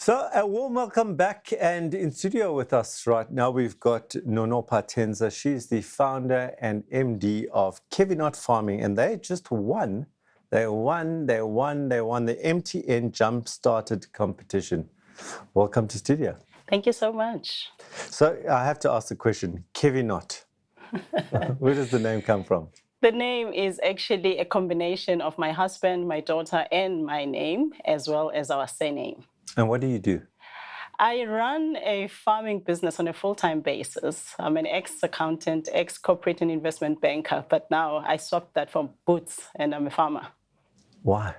So a warm welcome back, and in studio with us right now we've got Nonopa Tenza. She's the founder and MD of Kevinot Farming, and they just won. They won the MTN Jumpstarter competition. Welcome to studio. Thank you so much. So I have to ask the question, Kevinot. Where does the name come from? The name is actually a combination of my husband, my daughter, and my name, as well as our surname. And what do you do? I run a farming business on a full-time basis. I'm an ex-accountant, ex-corporate and investment banker, but now I swapped that for boots and I'm a farmer. Why?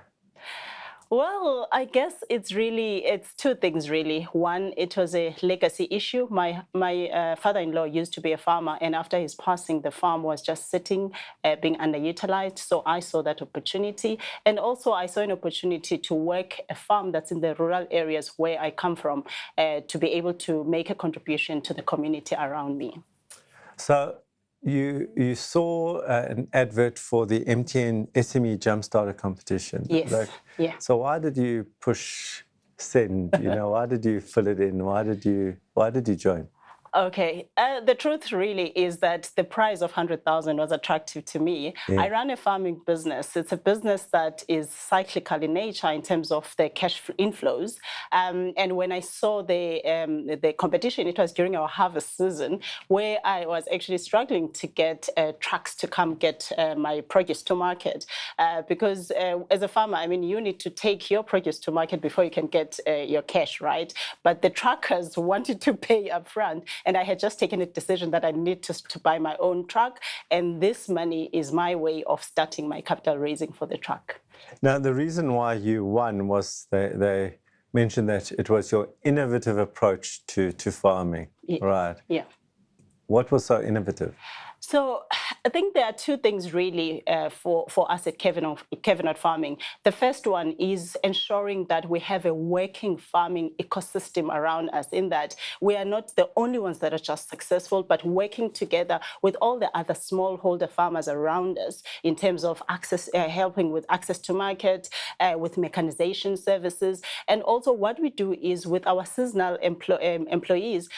Well, I guess it's two things really. One, it was a legacy issue. My father-in-law used to be a farmer, and after his passing, the farm was just sitting, being underutilized. So I saw that opportunity, and also I saw an opportunity to work a farm that's in the rural areas where I come from, to be able to make a contribution to the community around me. So you saw an advert for the MTN SME Jumpstarter competition. Yes. Yeah. So why did you push send? Why did you fill it in? Why did you join? Okay. The truth really is that the price of 100,000 was attractive to me. Yeah. I run a farming business. It's a business that is cyclical in nature in terms of the cash inflows. And when I saw the competition, it was during our harvest season where I was actually struggling to get trucks to come get my produce to market. Because as a farmer, you need to take your produce to market before you can get your cash, right? But the truckers wanted to pay up front. And I had just taken a decision that I need to buy my own truck. And this money is my way of starting my capital raising for the truck. Now, the reason why you won was they mentioned that it was your innovative approach to farming, Yeah. right? Yeah. What was so innovative? So I think there are two things really for us at Kevinot Farming. The first one is ensuring that we have a working farming ecosystem around us, in that we are not the only ones that are just successful, but working together with all the other smallholder farmers around us in terms of access, helping with access to market, with mechanization services. And also what we do is with our seasonal employees,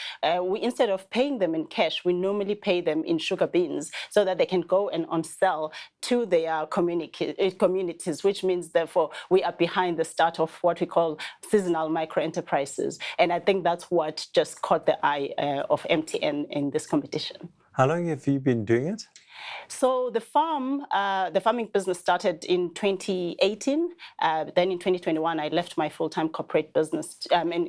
we, instead of paying them in cash, we normally pay them in sugar beans so that they can go and on-sell to their communities, which means, therefore, we are behind the start of what we call seasonal micro-enterprises. And I think that's what just caught the eye of MTN in this competition. How long have you been doing it? So the farming business started in 2018. Then in 2021, I left my full-time corporate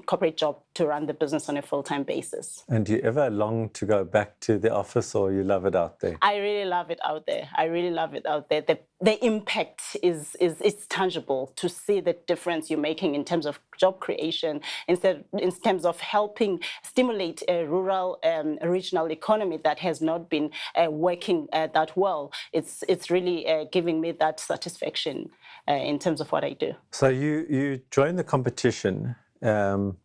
corporate job to run the business on a full-time basis. And do you ever long to go back to the office, or you love it out there? I really love it out there. I really love it out there. The impact is tangible, to see the difference you're making in terms of job creation, in terms of helping stimulate a rural regional economy that has not been working that well. It's really giving me that satisfaction in terms of what I do. So you joined the competition, and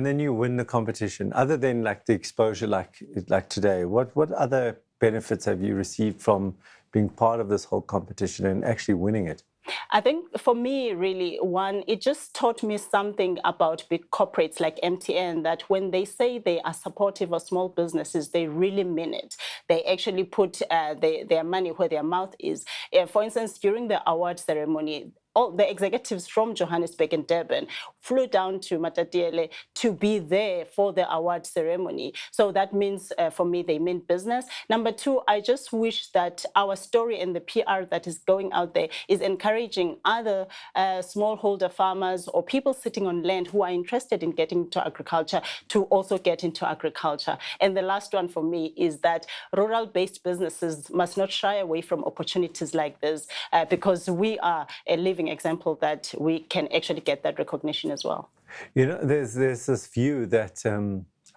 then you win the competition. Other than like the exposure, like today, what other benefits have you received from being part of this whole competition and actually winning it? I think for me, really, one, it just taught me something about big corporates like MTN, that when they say they are supportive of small businesses, they really mean it. They actually put their money where their mouth is. For instance, during the award ceremony, all the executives from Johannesburg and Durban flew down to Matatiele to be there for the award ceremony. So that means, for me, they mean business. Number two, I just wish that our story and the PR that is going out there is encouraging other smallholder farmers or people sitting on land who are interested in getting into agriculture to also get into agriculture. And the last one for me is that rural-based businesses must not shy away from opportunities like this, because we are a living example that we can actually get that recognition as well. There's this view that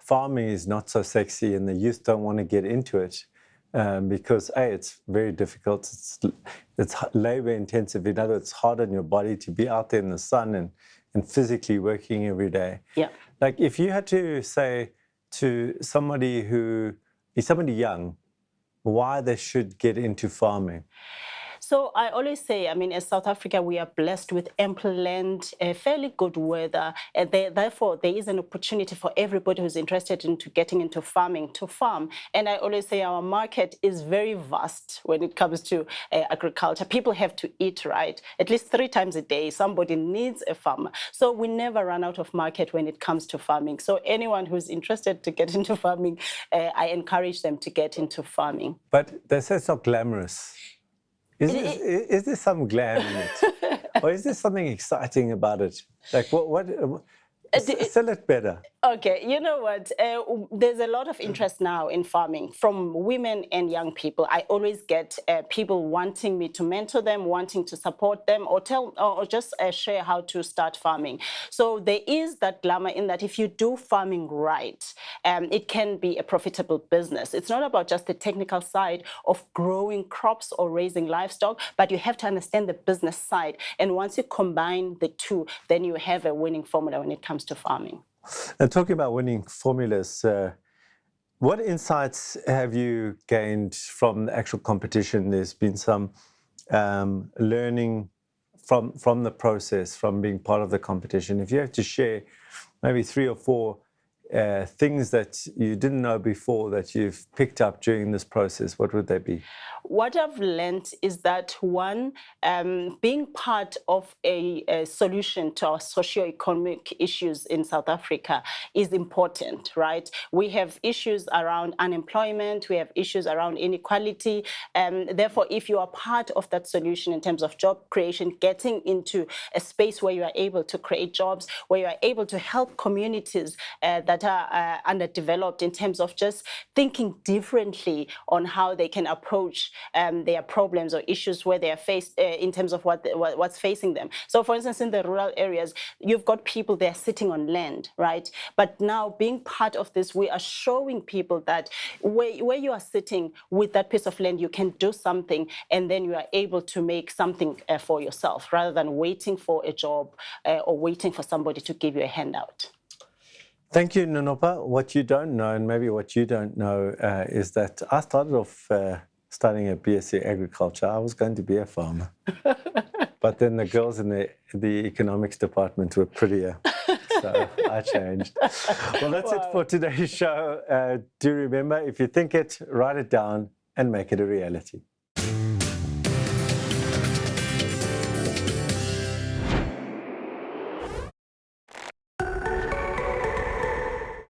farming is not so sexy and the youth don't want to get into it because it's very difficult. It's labor intensive. In other words, it's hard on your body to be out there in the sun and physically working every day. Yeah. Like if you had to say to somebody who is somebody young why they should get into farming. So I always say, I mean, as South Africa, we are blessed with ample land, fairly good weather, and therefore there is an opportunity for everybody who's interested into getting into farming to farm. And I always say our market is very vast when it comes to agriculture. People have to eat, right? At least 3 times a day, somebody needs a farmer. So we never run out of market when it comes to farming. So anyone who's interested to get into farming, I encourage them to get into farming. But they say it's not glamorous. Is there some glam in it? Or is there something exciting about it? Like, sell it better. Okay, you know what? There's a lot of interest now in farming from women and young people. I always get people wanting me to mentor them, wanting to support them, or just share how to start farming. So there is that glamour in that if you do farming right, it can be a profitable business. It's not about just the technical side of growing crops or raising livestock, but you have to understand the business side. And once you combine the two, then you have a winning formula when it comes to farming. And talking about winning formulas, what insights have you gained from the actual competition? There's been some learning from the process, from being part of the competition. If you have to share maybe 3 or 4 things that you didn't know before that you've picked up during this process, what would they be? What I've learned is that, one, being part of a solution to our socio-economic issues in South Africa is important, right? We have issues around unemployment, we have issues around inequality. Therefore, if you are part of that solution in terms of job creation, getting into a space where you are able to create jobs, where you are able to help communities that are underdeveloped in terms of just thinking differently on how they can approach their problems or issues where they are faced in terms of what's facing them. So, for instance, in the rural areas, you've got people there sitting on land, right? But now, being part of this, we are showing people that where you are sitting with that piece of land, you can do something, and then you are able to make something for yourself, rather than waiting for a job or waiting for somebody to give you a handout. Thank you, Nonopa. What you don't know, and maybe what you don't know, is that I started off studying a BSc Agriculture. I was going to be a farmer. But then the girls in the economics department were prettier. So I changed. Well, that's it for today's show. Do remember, if you think it, write it down and make it a reality.